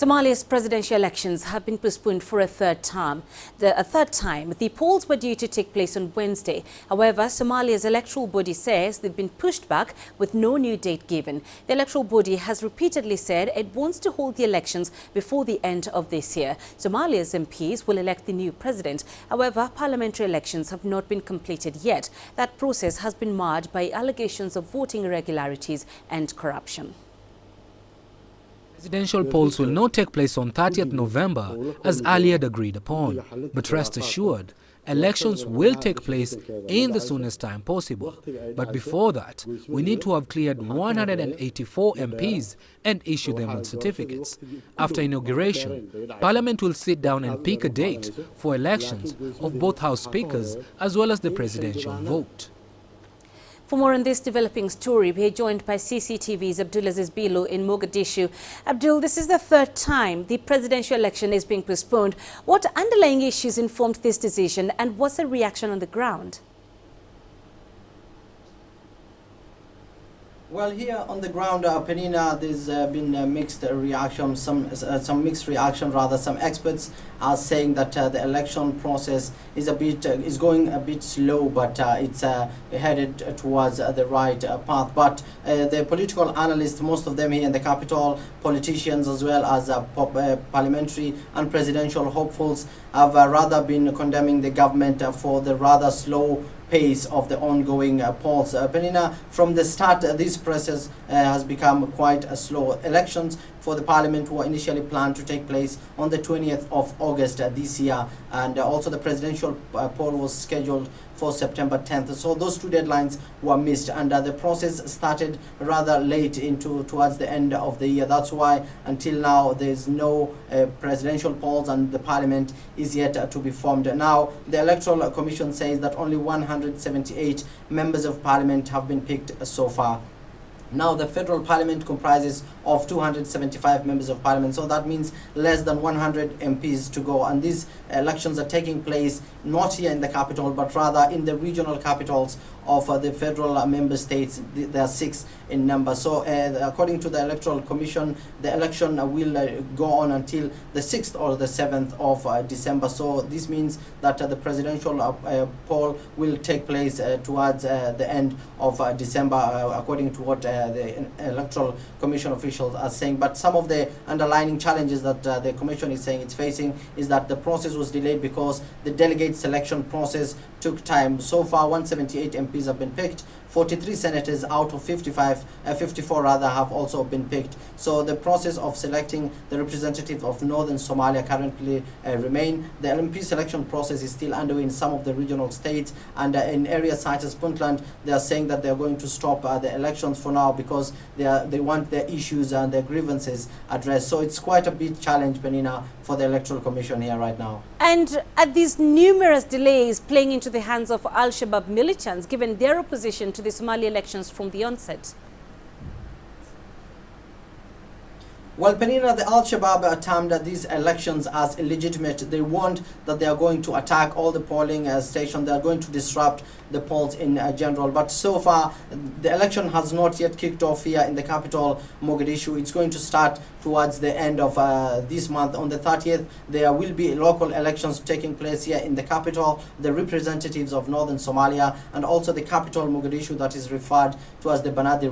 Somalia's presidential elections have been postponed for a third time. The polls were due to take place on Wednesday. However, Somalia's electoral body says they've been pushed back with no new date given. The electoral body has repeatedly said it wants to hold the elections before the end of this year. Somalia's MPs will elect the new president. However, parliamentary elections have not been completed yet. That process has been marred by allegations of voting irregularities and corruption. Presidential polls will not take place on 30th November as earlier agreed upon, but rest assured, elections will take place in the soonest time possible. But before that, we need to have cleared 184 MPs and issue them with certificates. After inauguration, Parliament will sit down and pick a date for elections of both House Speakers as well as the presidential vote. For more on this developing story, we are joined by CCTV's Abdulaziz Bilo in Mogadishu. Abdul, this is the third time the presidential election is being postponed. What underlying issues informed this decision and what's the reaction on the ground? Well, here on the ground, Penina, there's been a mixed reaction, some mixed reaction rather. Some experts are saying that the election process is going a bit slow, but it's headed towards the right path. But the political analysts, most of them here in the capital, politicians as well as parliamentary and presidential hopefuls, have rather been condemning the government for the rather slow pace of the ongoing polls. Penina, from the start, this process has become quite slow. Elections for the parliament were initially planned to take place on the 20th of August this year, and also the presidential poll was scheduled for September 10th. So those two deadlines were missed, and the process started rather late towards the end of the year. That's why until now there's no presidential polls and the parliament is yet to be formed. Now the Electoral Commission says that only 178 members of parliament have been picked so far. Now the federal parliament comprises of 275 members of parliament, so that means less than 100 MPs to go, and these elections are taking place not here in the capital but rather in the regional capitals of the federal member states. There are 6 in number. So according to the Electoral Commission, the election will go on until the 6th or the 7th of December. So this means that the presidential poll will take place towards the end of December, according to what the Electoral Commission officials are saying. But some of the underlying challenges that the Commission is saying it's facing is that the process was delayed because the delegate selection process took time. So far, 178 MPs have been picked. 43 senators out of 54 rather have also been picked. So the process of selecting the representative of northern Somalia currently remain. The MP selection process is still underway in some of the regional states, and in areas such as Puntland, they are saying that they are going to stop the elections for now because they want their issues and their grievances addressed. So it's quite a big challenge, Penina, for the Electoral Commission here right now. And are these numerous delays playing into the hands of Al-Shabaab militants, given their opposition to the Somali elections from the onset? Well, Penina, the Al-Shabaab termed these elections as illegitimate. They warned that they are going to attack all the polling stations. They are going to disrupt the polls in general. But so far, the election has not yet kicked off here in the capital, Mogadishu. It's going to start towards the end of this month. On the 30th, there will be local elections taking place here in the capital. The representatives of northern Somalia and also the capital, Mogadishu, that is referred to as the Banadi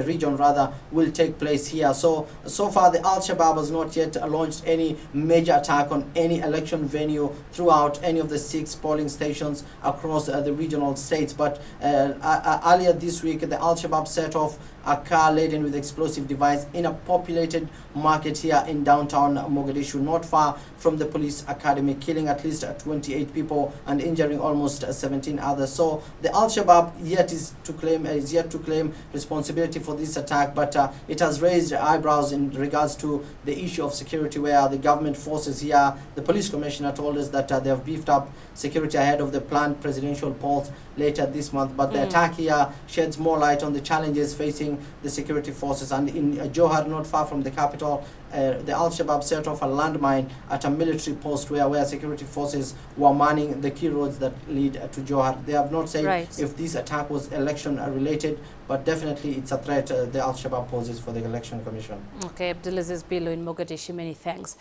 region, rather, will take place here. So far, the Al-Shabaab has not yet launched any major attack on any election venue throughout any of the 6 polling stations across the regional states. But earlier this week, the Al-Shabaab set off a car laden with explosive device in a populated market here in downtown Mogadishu, not far from the police academy, killing at least 28 people and injuring almost 17 others. So the Al-Shabaab is yet to claim responsibility for this attack, but it has raised eyebrows in regards to the issue of security, where the government forces here, the police commissioner told us that they have beefed up security ahead of the planned presidential polls later this month. But the attack here sheds more light on the challenges facing the security forces. And in Johar, not far from the capital, the Al-Shabaab set off a landmine at a military post where security forces were manning the key roads that lead to Johar. They have not said if this attack was election related, but definitely it's a threat the Al-Shabaab poses for the Election Commission. Okay, Abdulaziz Bello in Mogadishu. Many thanks.